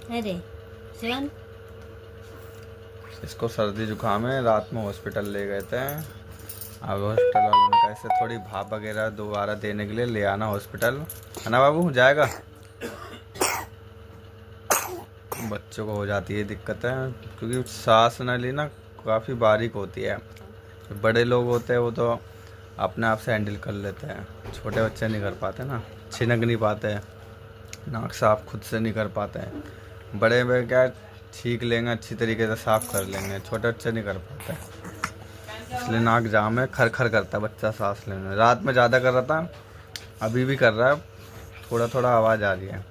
अरे शिवान। इसको सर्दी जुकाम है, रात में हॉस्पिटल ले गए थे। अब हॉस्पिटल वालों ने कहा इसे थोड़ी भाप वगैरह दोबारा देने के लिए ले आना हॉस्पिटल, है ना बाबू, जाएगा। बच्चों को हो जाती है दिक्कतें, क्योंकि सांस नली ना काफ़ी बारीक होती है। जो बड़े लोग होते हैं वो तो अपने आप से हैंडल कर लेते हैं, छोटे बच्चे नहीं कर पाते ना, छिनक नहीं पाते, नाक साफ खुद से नहीं कर पाते हैं। बड़े में क्या छींक लेंगे, अच्छी तरीके से साफ कर लेंगे, छोटे बच्चे नहीं कर पाते। इसलिए नाक जाम है, खर खर करता है बच्चा सांस लेने में। रात में ज़्यादा कर रहा था, अभी भी कर रहा है, थोड़ा थोड़ा आवाज़ आ रही है।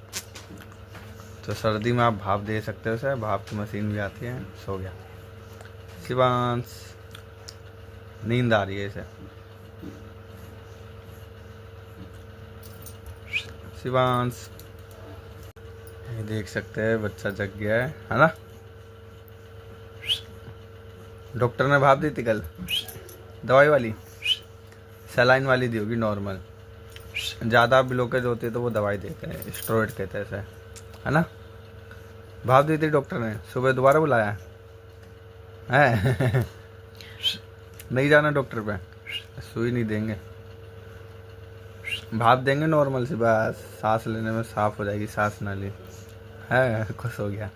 तो सर्दी में आप भाप दे सकते हो उसे, भाप की मशीन भी आती है। सो गया शिवांश, नींद आ रही है इसे। शिवांश, ये देख सकते हैं बच्चा जग गया है ना। डॉक्टर ने भाप दी थी कल, दवाई वाली, सलाइन वाली दी होगी नॉर्मल। ज़्यादा ब्लॉकेज होती है तो वो दवाई देते हैं, स्टेरॉइड कहते हैं इसे, है ना। भाप दी थी डॉक्टर ने, सुबह दोबारा बुलाया है। नहीं जाना डॉक्टर पे, सुई नहीं देंगे, भाप देंगे नॉर्मल सी, बस सांस लेने में साफ हो जाएगी सांस नाली। है खुश हो गया।